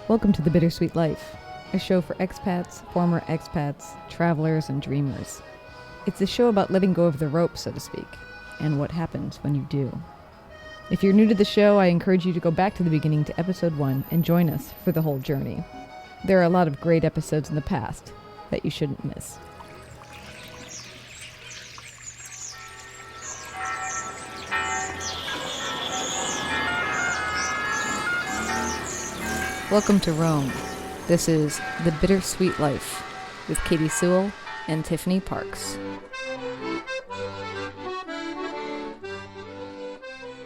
Welcome to the Bittersweet Life, a show for expats, former expats, travelers, and dreamers. It's a show about letting go of the rope, so to speak, and what happens when you do. If you're new to the show, I encourage you to go back to the beginning to episode 1 and join us for the whole journey. There are a lot of great episodes in the past that you shouldn't miss. Welcome to Rome. This is The Bittersweet Life with Katy Sewall and Tiffany Parks.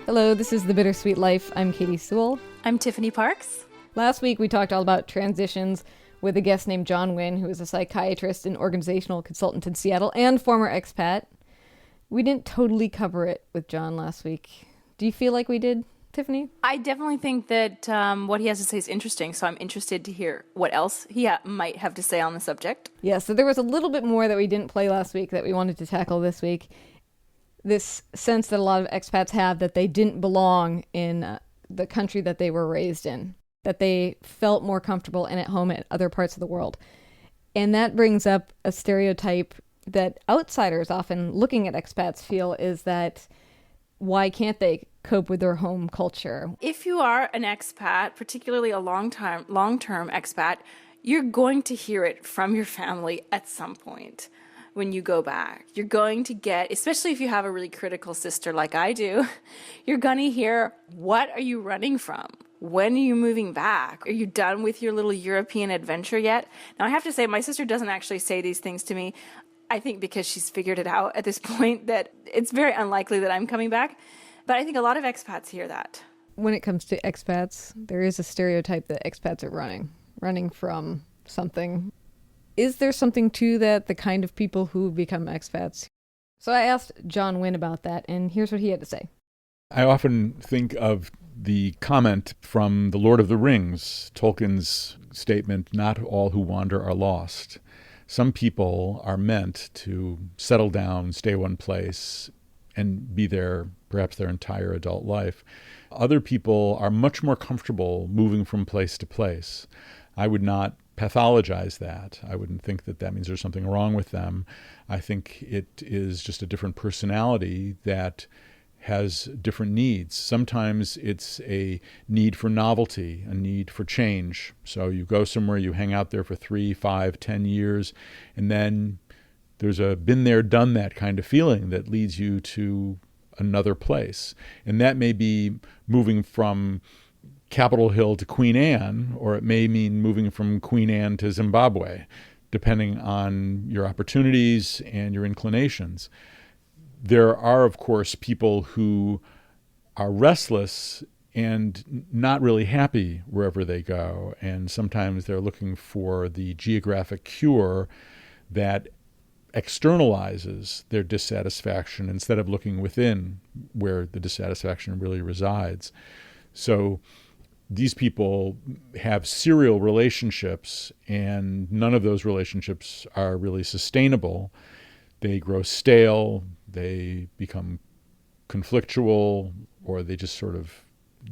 Hello, this is The Bittersweet Life. I'm Katy Sewall. I'm Tiffany Parks. Last week we talked all about transitions with a guest named John Wynn, who is a psychiatrist and organizational consultant in Seattle and former expat. We didn't totally cover it with John last week. Do you feel like we did, Tiffany? I definitely think that what he has to say is interesting, so I'm interested to hear what else he might have to say on the subject. Yeah, so there was a little bit more that we didn't play last week that we wanted to tackle this week. This sense that a lot of expats have that they didn't belong in the country that they were raised in, that they felt more comfortable and at home at other parts of the world. And that brings up a stereotype that outsiders often looking at expats feel is that why can't they cope with their home culture? If you are an expat, particularly a long-term expat, you're going to hear it from your family at some point when you go back. You're going to get, especially if you have a really critical sister like I do, you're going to hear, what are you running from? When are you moving back? Are you done with your little European adventure yet? Now, I have to say, my sister doesn't actually say these things to me. I think because she's figured it out at this point that it's very unlikely that I'm coming back. But I think a lot of expats hear that. When it comes to expats, there is a stereotype that expats are running from something. Is there something to that, the kind of people who become expats? So I asked John Wynn about that, and here's what he had to say. I often think of the comment from The Lord of the Rings, Tolkien's statement, "Not all who wander are lost." Some people are meant to settle down, stay one place, and be there perhaps their entire adult life. Other people are much more comfortable moving from place to place. I would not pathologize that. I wouldn't think that that means there's something wrong with them. I think it is just a different personality that has different needs. Sometimes it's a need for novelty, a need for change. So you go somewhere, you hang out there for 3, 5, 10 years, and then there's a been there, done that kind of feeling that leads you to another place. And that may be moving from Capitol Hill to Queen Anne, or it may mean moving from Queen Anne to Zimbabwe, depending on your opportunities and your inclinations. There are, of course, people who are restless and not really happy wherever they go. And sometimes they're looking for the geographic cure that externalizes their dissatisfaction instead of looking within where the dissatisfaction really resides. So these people have serial relationships, and none of those relationships are really sustainable. They grow stale, they become conflictual, or they just sort of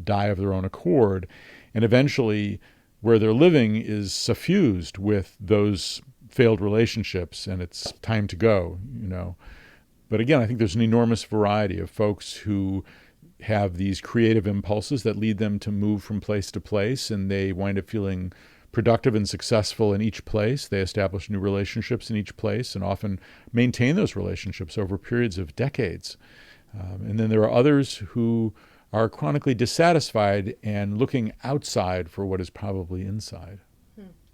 die of their own accord. And eventually, where they're living is suffused with those failed relationships, and it's time to go, But again, I think there's an enormous variety of folks who have these creative impulses that lead them to move from place to place, and they wind up feeling productive and successful in each place. They establish new relationships in each place and often maintain those relationships over periods of decades. And then there are others who are chronically dissatisfied and looking outside for what is probably inside.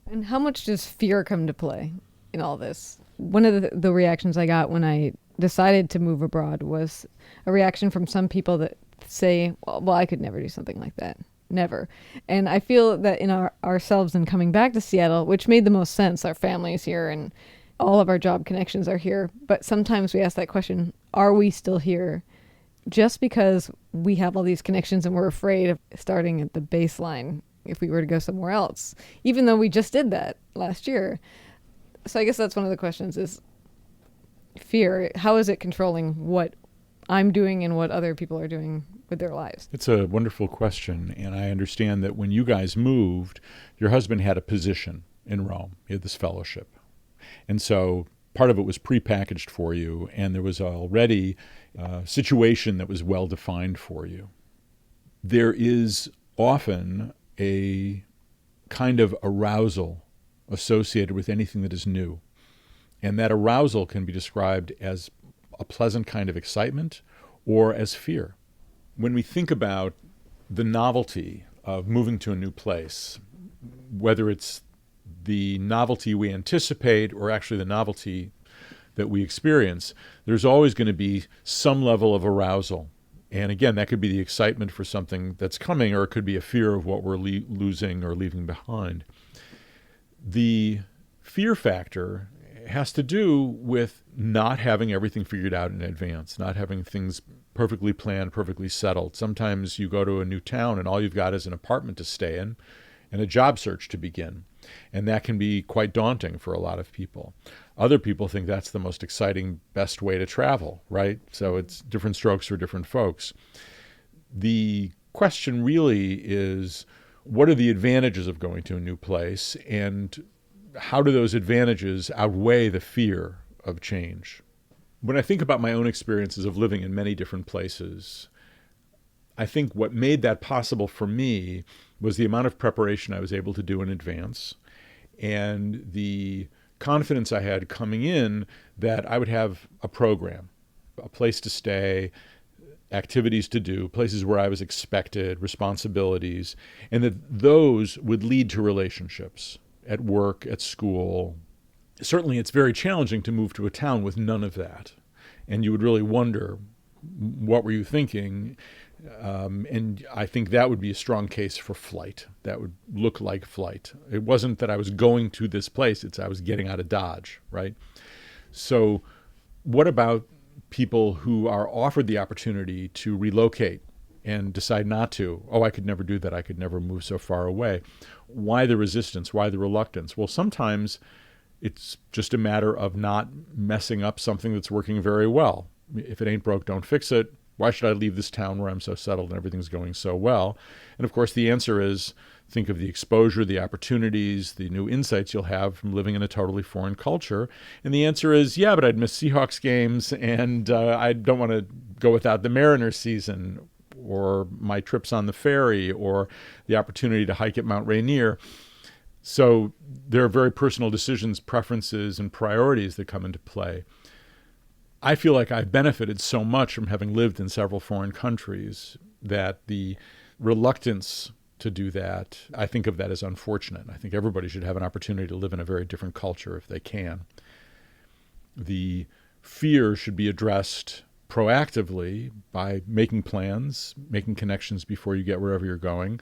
And how much does fear come to play in all this? One of the reactions I got when I decided to move abroad was a reaction from some people that say, well, I could never do something like that. Never. And I feel that in ourselves and coming back to Seattle, which made the most sense, our family's here and all of our job connections are here. But sometimes we ask that question, are we still here just because we have all these connections and we're afraid of starting at the baseline if we were to go somewhere else, even though we just did that last year? So I guess that's one of the questions is fear. How is it controlling what I'm doing and what other people are doing with their lives? It's a wonderful question, and I understand that when you guys moved, your husband had a position in Rome. He had this fellowship. And so part of it was prepackaged for you, and there was already a situation that was well defined for you. There is often a kind of arousal associated with anything that is new. And that arousal can be described as a pleasant kind of excitement or as fear. When we think about the novelty of moving to a new place, whether it's the novelty we anticipate or actually the novelty that we experience, there's always going to be some level of arousal. And again, that could be the excitement for something that's coming, or it could be a fear of what we're losing or leaving behind. The fear factor has to do with not having everything figured out in advance, not having things perfectly planned, perfectly settled. Sometimes you go to a new town and all you've got is an apartment to stay in and a job search to begin. And that can be quite daunting for a lot of people. Other people think that's the most exciting, best way to travel, right? So it's different strokes for different folks. The question really is, what are the advantages of going to a new place, and how do those advantages outweigh the fear of change? When I think about my own experiences of living in many different places, I think what made that possible for me was the amount of preparation I was able to do in advance and the confidence I had coming in that I would have a program, a place to stay, activities to do, places where I was expected, responsibilities, and that those would lead to relationships at work, at school. Certainly it's very challenging to move to a town with none of that. And you would really wonder, what were you thinking? And I think that would be a strong case for flight. That would look like flight. It wasn't that I was going to this place, it's I was getting out of Dodge, right? So what about people who are offered the opportunity to relocate and decide not to? Oh, I could never do that. I could never move so far away. Why the resistance? Why the reluctance? Well, sometimes it's just a matter of not messing up something that's working very well. If it ain't broke, don't fix it. Why should I leave this town where I'm so settled and everything's going so well? And of course, the answer is think of the exposure, the opportunities, the new insights you'll have from living in a totally foreign culture. And the answer is, yeah, but I'd miss Seahawks games, and I don't want to go without the Mariners season, or my trips on the ferry, or the opportunity to hike at Mount Rainier. So there are very personal decisions, preferences, and priorities that come into play. I feel like I've benefited so much from having lived in several foreign countries that the reluctance to do that, I think of that as unfortunate. I think everybody should have an opportunity to live in a very different culture if they can. The fear should be addressed proactively by making plans, making connections before you get wherever you're going,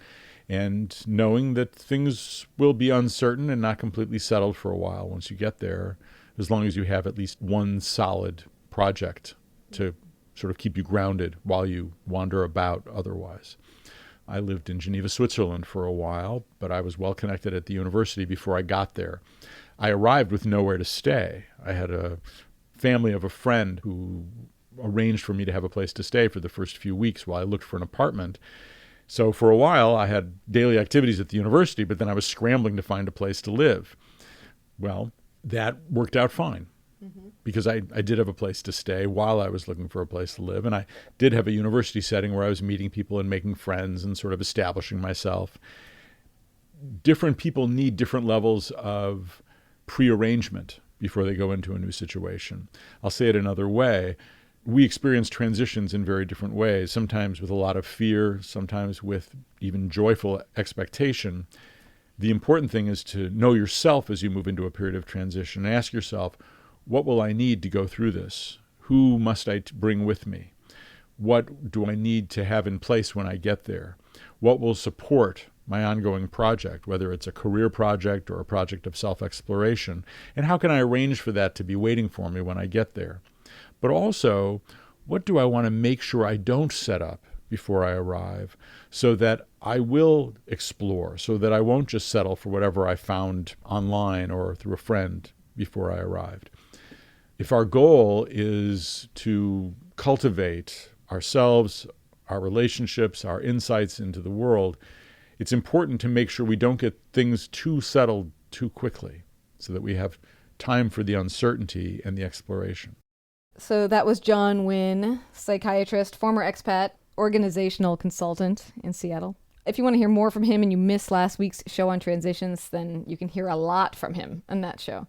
and knowing that things will be uncertain and not completely settled for a while once you get there, as long as you have at least one solid project to sort of keep you grounded while you wander about otherwise. I lived in Geneva, Switzerland for a while, but I was well connected at the university before I got there. I arrived with nowhere to stay. I had a family of a friend who arranged for me to have a place to stay for the first few weeks while I looked for an apartment. So for a while, I had daily activities at the university, but then I was scrambling to find a place to live. Well, that worked out fine. Because I did have a place to stay while I was looking for a place to live. And I did have a university setting where I was meeting people and making friends and sort of establishing myself. Different people need different levels of prearrangement before they go into a new situation. I'll say it another way. We experience transitions in very different ways, sometimes with a lot of fear, sometimes with even joyful expectation. The important thing is to know yourself as you move into a period of transition and ask yourself, what will I need to go through this? Who must I bring with me? What do I need to have in place when I get there? What will support my ongoing project, whether it's a career project or a project of self-exploration? And how can I arrange for that to be waiting for me when I get there? But also, what do I want to make sure I don't set up before I arrive so that I will explore, so that I won't just settle for whatever I found online or through a friend before I arrived? If our goal is to cultivate ourselves, our relationships, our insights into the world, it's important to make sure we don't get things too settled too quickly so that we have time for the uncertainty and the exploration. So that was John Wynn, psychiatrist, former expat, organizational consultant in Seattle. If you want to hear more from him and you missed last week's show on transitions, then you can hear a lot from him on that show.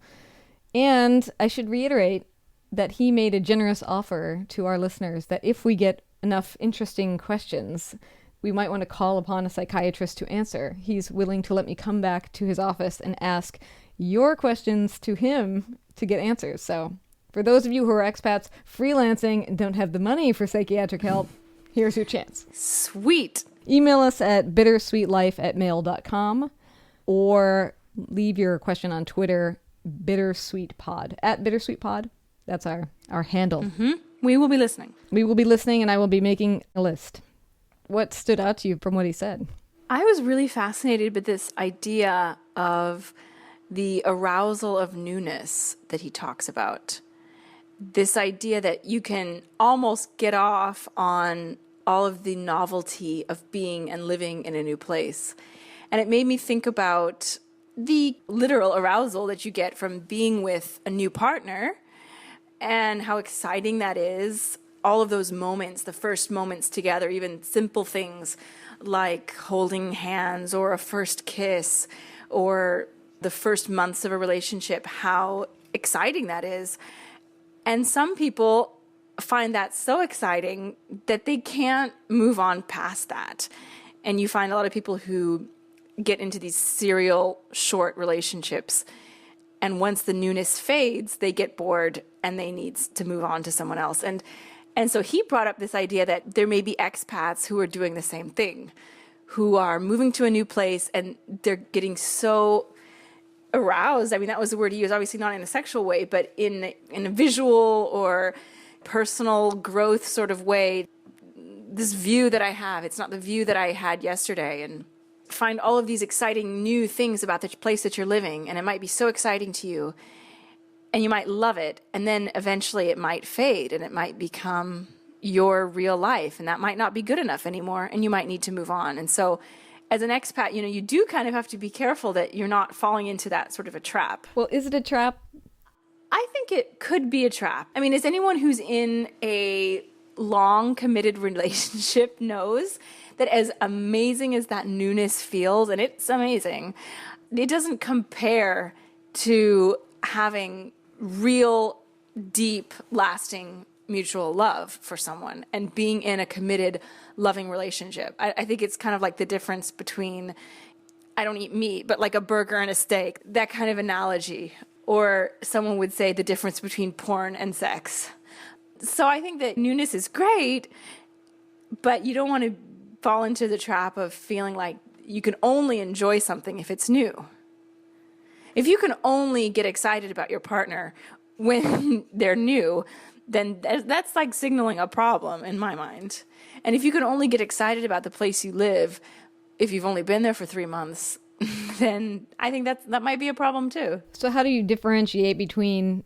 And I should reiterate that he made a generous offer to our listeners that if we get enough interesting questions, we might want to call upon a psychiatrist to answer. He's willing to let me come back to his office and ask your questions to him to get answers. So for those of you who are expats freelancing and don't have the money for psychiatric help, here's your chance. Sweet. Email us at bittersweetlife@mail.com or leave your question on Twitter, bittersweetpod, @bittersweetpod. That's our handle. Mm-hmm. We will be listening. We will be listening, and I will be making a list. What stood out to you from what he said? I was really fascinated with this idea of the arousal of newness that he talks about. This idea that you can almost get off on all of the novelty of being and living in a new place. And it made me think about the literal arousal that you get from being with a new partner and how exciting that is. All of those moments, the first moments together, even simple things like holding hands or a first kiss or the first months of a relationship, how exciting that is. And some people find that so exciting that they can't move on past that. And you find a lot of people who get into these serial short relationships, and once the newness fades, they get bored and they need to move on to someone else. And so he brought up this idea that there may be expats who are doing the same thing, who are moving to a new place and they're getting so aroused. I mean, that was the word he used, obviously not in a sexual way, but in a visual or personal growth sort of way. This view that I have, it's not the view that I had yesterday, and find all of these exciting new things about the place that you're living, and it might be so exciting to you, and you might love it, and then eventually it might fade, and it might become your real life, and that might not be good enough anymore, and you might need to move on. And so as an expat, you do kind of have to be careful that you're not falling into that sort of a trap. Well, is it a trap? I think it could be a trap. I mean, as anyone who's in a long committed relationship knows that as amazing as that newness feels, and it's amazing, it doesn't compare to having real, deep, lasting mutual love for someone and being in a committed, loving relationship. I think it's kind of like the difference between, I don't eat meat, but like a burger and a steak, that kind of analogy. Or someone would say the difference between porn and sex. So I think that newness is great, but you don't want to fall into the trap of feeling like you can only enjoy something if it's new. If you can only get excited about your partner when they're new, then that's like signaling a problem in my mind. And if you can only get excited about the place you live if you've only been there for 3 months, then I think that might be a problem too. So how do you differentiate between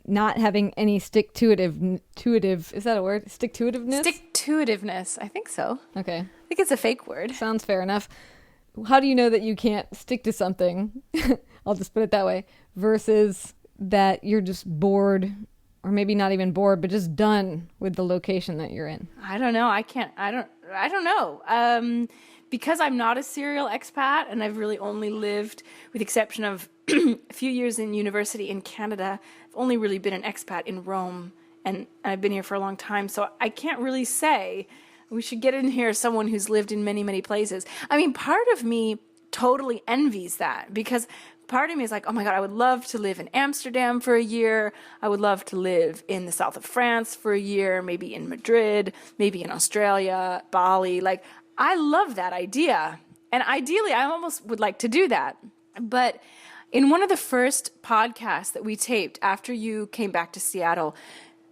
not having any stick-to-itiveness? Is that a word? Stick-to-itiveness? Stick-to-itiveness. I think so. Okay. I think it's a fake word. Sounds fair enough. How do you know that you can't stick to something? I'll just put it that way. Versus that you're just bored, or maybe not even bored, but just done with the location that you're in. I don't know. I don't know. Because I'm not a serial expat and I've really only lived, with the exception of a few years in university in Canada, I've only really been an expat in Rome, and I've been here for a long time. So I can't really say. We should get in here someone who's lived in many, many places. I mean, part of me totally envies that, because part of me is like, oh my God, I would love to live in Amsterdam for a year. I would love to live in the south of France for a year, maybe in Madrid, maybe in Australia, Bali. Like, I love that idea. And ideally, I almost would like to do that. But in one of the first podcasts that we taped after you came back to Seattle,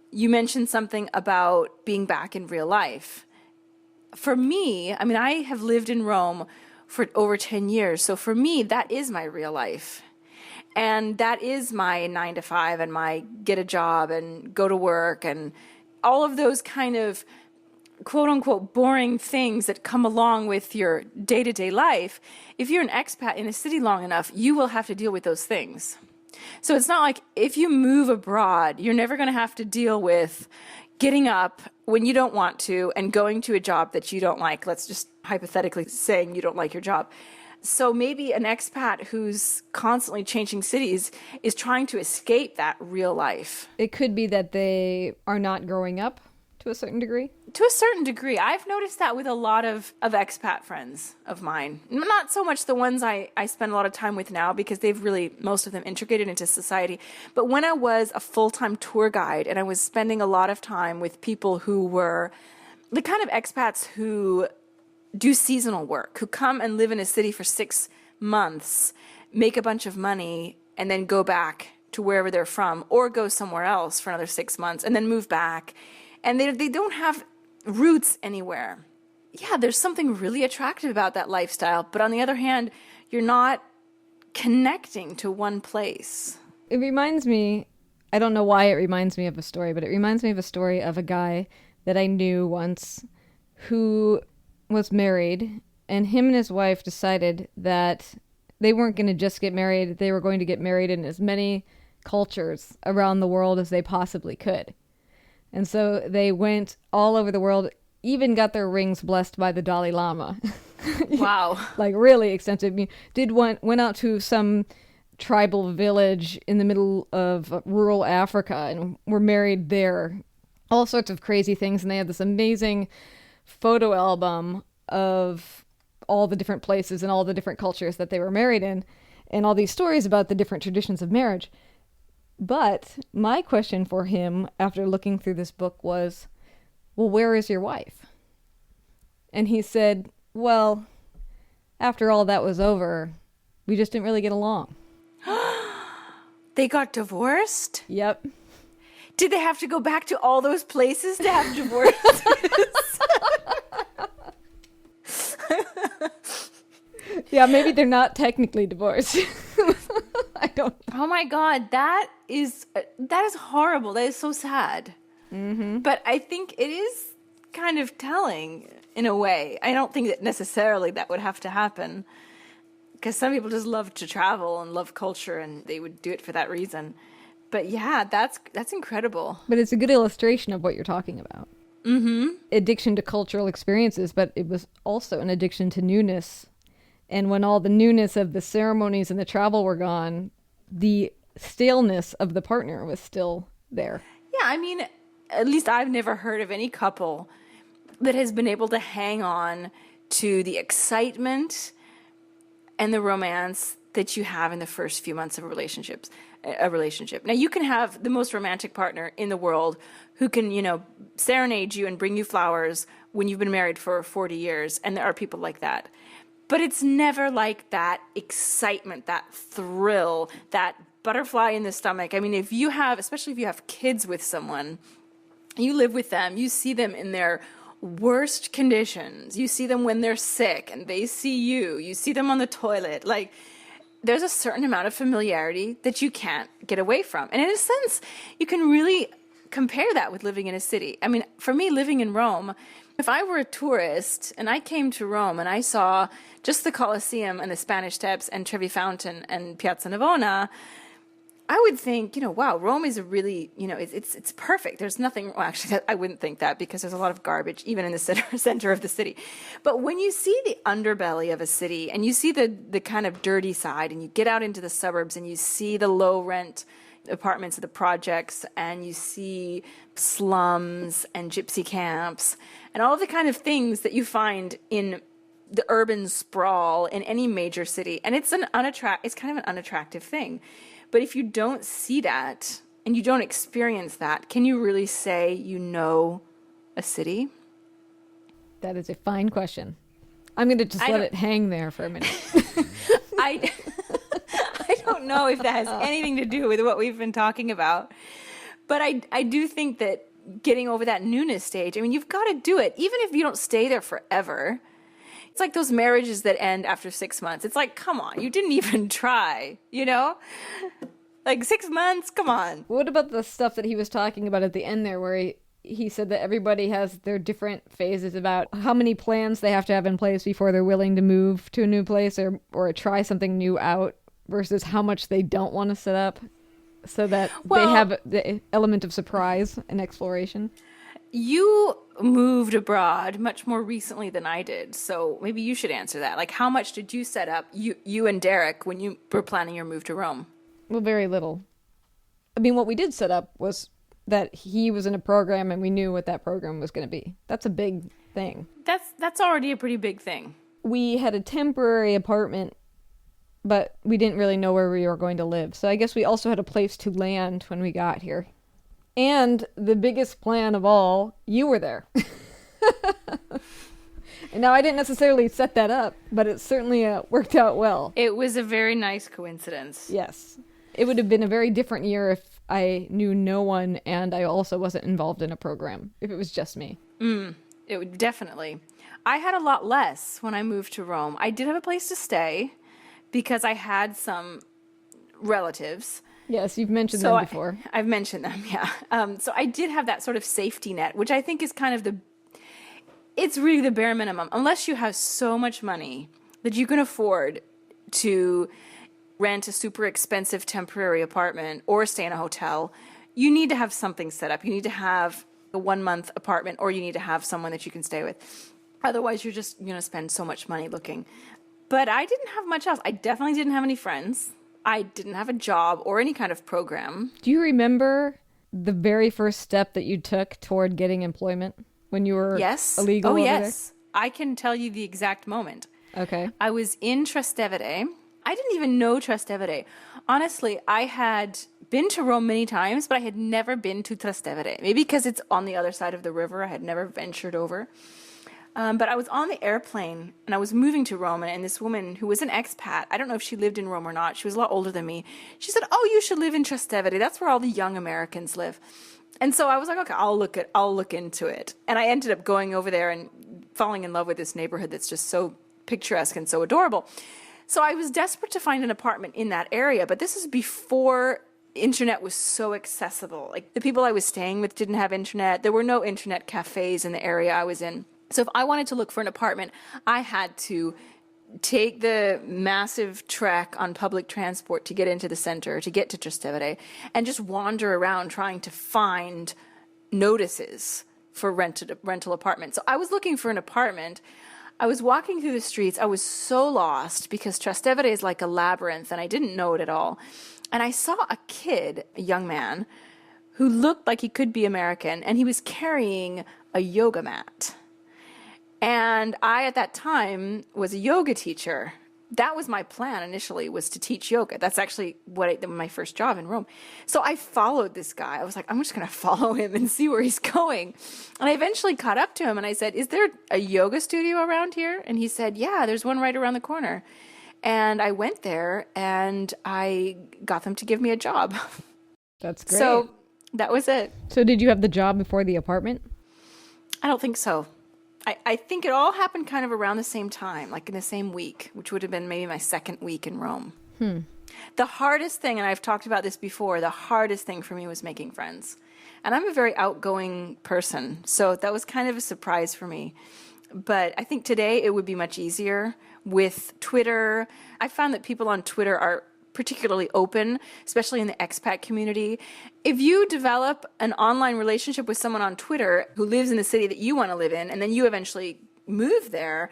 you mentioned something about being back in real life. For me, I mean, I have lived in Rome for over 10 years. So for me, that is my real life. And that is my 9 to 5 and my get a job and go to work and all of those kind of quote unquote boring things that come along with your day-to-day life, if you're an expat in a city long enough, you will have to deal with those things. So it's not like if you move abroad, you're never going to have to deal with getting up when you don't want to and going to a job that you don't like. Let's just hypothetically saying you don't like your job. So maybe an expat who's constantly changing cities is trying to escape that real life. It could be that they are not growing up to a certain degree. To a certain degree. I've noticed that with a lot of expat friends of mine. Not so much the ones I spend a lot of time with now, because they've really, most of them, integrated into society. But when I was a full-time tour guide and I was spending a lot of time with people who were the kind of expats who do seasonal work, who come and live in a city for 6 months, make a bunch of money, and then go back to wherever they're from, or go somewhere else for another 6 months, and then move back. And they don't have roots anywhere. Yeah, there's something really attractive about that lifestyle. But on the other hand, you're not connecting to one place. It reminds me, I don't know why it reminds me of a story, but it reminds me of a story of a guy that I knew once who was married, and him and his wife decided that they weren't going to just get married, they were going to get married in as many cultures around the world as they possibly could. And so they went all over the world, even got their rings blessed by the Dalai Lama. Wow. Like really extensive. Went out to some tribal village in the middle of rural Africa and were married there. All sorts of crazy things. And they had this amazing photo album of all the different places and all the different cultures that they were married in, and all these stories about the different traditions of marriage. But my question for him after looking through this book was, well, where is your wife? And he said, well, after all that was over, we just didn't really get along. They got divorced? Yep. Did they have to go back to all those places to have divorces? Yeah, maybe they're not technically divorced. I don't know. Oh my God, that is horrible. That is so sad. Mm-hmm. But I think it is kind of telling in a way. I don't think that necessarily that would have to happen, because some people just love to travel and love culture, and they would do it for that reason. But yeah, that's incredible. But it's a good illustration of what you're talking about. Mm-hmm. Addiction to cultural experiences, but it was also an addiction to newness. And when all the newness of the ceremonies and the travel were gone, the staleness of the partner was still there. Yeah, I mean, at least I've never heard of any couple that has been able to hang on to the excitement and the romance that you have in the first few months of a relationship. Now, you can have the most romantic partner in the world who can, serenade you and bring you flowers when you've been married for 40 years, and there are people like that. But it's never like that excitement, that thrill, that butterfly in the stomach. I mean, especially if you have kids with someone, you live with them, you see them in their worst conditions. You see them when they're sick and they see you. You see them on the toilet. Like, there's a certain amount of familiarity that you can't get away from. And in a sense, you can really compare that with living in a city. I mean, for me, living in Rome, if I were a tourist and I came to Rome and I saw just the Colosseum and the Spanish Steps and Trevi Fountain and Piazza Navona, I would think, wow, Rome is a really, it's perfect. There's nothing, well, actually, I wouldn't think that, because there's a lot of garbage even in the center of the city. But when you see the underbelly of a city and you see the kind of dirty side, and you get out into the suburbs and you see the low rent apartments of the projects, and you see slums and gypsy camps and all the kind of things that you find in the urban sprawl in any major city. And it's kind of an unattractive thing. But if you don't see that and you don't experience that, can you really say you know a city? That is a fine question. I'm going to just let it hang there for a minute. I don't know if that has anything to do with what we've been talking about. But I do think that getting over that newness stage, I mean, you've got to do it. Even if you don't stay there forever. It's like those marriages that end after 6 months. It's like, come on, you didn't even try, Like 6 months, come on. What about the stuff that he was talking about at the end there, where he said that everybody has their different phases about how many plans they have to have in place before they're willing to move to a new place or try something new out versus how much they don't want to set up so that they have the element of surprise and exploration. You moved abroad much more recently than I did, so maybe you should answer that. Like, how much did you set up, you and Derek, when you were planning your move to Rome? Well, very little. I mean, what we did set up was that he was in a program and we knew what that program was going to be. That's a big thing. That's already a pretty big thing. We had a temporary apartment, but we didn't really know where we were going to live. So I guess we also had a place to land when we got here. And the biggest plan of all, you were there. And now I didn't necessarily set that up, but it certainly worked out well. It was a very nice coincidence. Yes. It would have been a very different year if I knew no one and I also wasn't involved in a program, if it was just me. It would definitely. I had a lot less when I moved to Rome. I did have a place to stay because I had some relatives. Yes, you've mentioned them before. I've mentioned them, yeah. So I did have that sort of safety net, which I think is kind of it's really the bare minimum. Unless you have so much money that you can afford to rent a super expensive temporary apartment or stay in a hotel, you need to have something set up. You need to have a 1-month apartment or you need to have someone that you can stay with. Otherwise, you're just going to spend so much money looking. But I didn't have much else. I definitely didn't have any friends. I didn't have a job or any kind of program. Do you remember the very first step that you took toward getting employment when you were illegal? Oh, yes. I can tell you the exact moment. Okay. I was in Trastevere. I didn't even know Trastevere. Honestly, I had been to Rome many times, but I had never been to Trastevere. Maybe because it's on the other side of the river. I had never ventured over. But I was on the airplane and I was moving to Rome, and this woman who was an expat, I don't know if she lived in Rome or not. She was a lot older than me. She said, "Oh, you should live in Trastevere. That's where all the young Americans live." And so I was like, "Okay, I'll look into it." And I ended up going over there and falling in love with this neighborhood that's just so picturesque and so adorable. So I was desperate to find an apartment in that area, but this is before internet was so accessible. Like, the people I was staying with didn't have internet. There were no internet cafes in the area I was in. So if I wanted to look for an apartment, I had to take the massive trek on public transport to get into the center, to get to Trastevere, and just wander around trying to find notices for rental apartments. So I was looking for an apartment. I was walking through the streets. I was so lost because Trastevere is like a labyrinth, and I didn't know it at all. And I saw a kid, a young man, who looked like he could be American, and he was carrying a yoga mat. And I, at that time, was a yoga teacher. That was my plan initially, was to teach yoga. That's actually my first job in Rome. So I followed this guy. I was like, I'm just going to follow him and see where he's going. And I eventually caught up to him and I said, "Is there a yoga studio around here?" And he said, "Yeah, there's one right around the corner." And I went there and I got them to give me a job. That's great. So that was it. So did you have the job before the apartment? I don't think so. I think it all happened kind of around the same time, like in the same week, which would have been maybe my second week in Rome. The hardest thing, and I've talked about this before, the hardest thing for me was making friends. And I'm a very outgoing person, so that was kind of a surprise for me. But I think today it would be much easier with Twitter. I found that people on Twitter are particularly open, especially in the expat community. If you develop an online relationship with someone on Twitter who lives in the city that you want to live in, and then you eventually move there,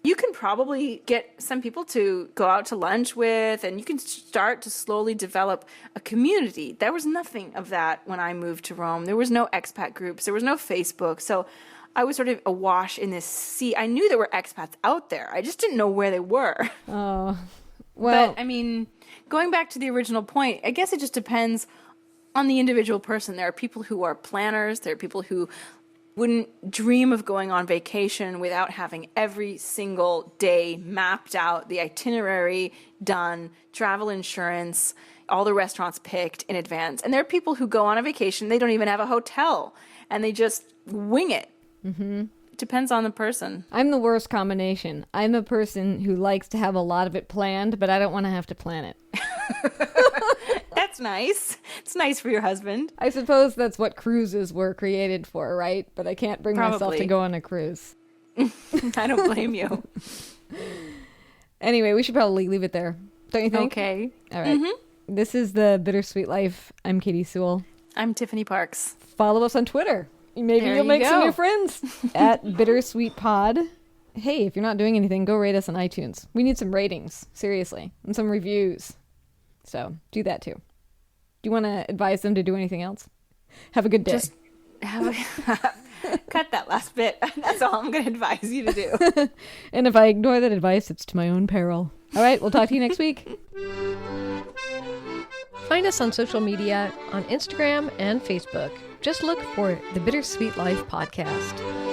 you can probably get some people to go out to lunch with, and you can start to slowly develop a community. There was nothing of that when I moved to Rome. There was no expat groups. There was no Facebook. So I was sort of awash in this sea. I knew there were expats out there. I just didn't know where they were. Oh, well. But, I mean, going back to the original point, I guess it just depends on the individual person. There are people who are planners. There are people who wouldn't dream of going on vacation without having every single day mapped out, the itinerary done, travel insurance, all the restaurants picked in advance. And there are people who go on a vacation, they don't even have a hotel, and they just wing it. Mm-hmm. It depends on the person. I'm the worst combination. I'm a person who likes to have a lot of it planned, but I don't want to have to plan it. That's nice. It's nice for your husband. I suppose that's what cruises were created for, right? But I can't bring myself to Probably. go on a cruise. I don't blame you. Anyway, we should probably leave it there. Don't you think? Okay. All right. This is the Bittersweet Life. I'm Katy Sewall. I'm Tiffany Parks. Follow us on Twitter. Maybe There you'll you make some go. new friends at Bittersweet Pod. Hey, if you're not doing anything, go rate us on iTunes. We need some ratings, seriously, and some reviews. So do that too. Do you want to advise them to do anything else? Have a good day. Just cut that last bit. That's all I'm going to advise you to do. And if I ignore that advice, it's to my own peril. All right, we'll talk to you next week. Find us on social media on Instagram and Facebook. Just look for the Bittersweet Life Podcast.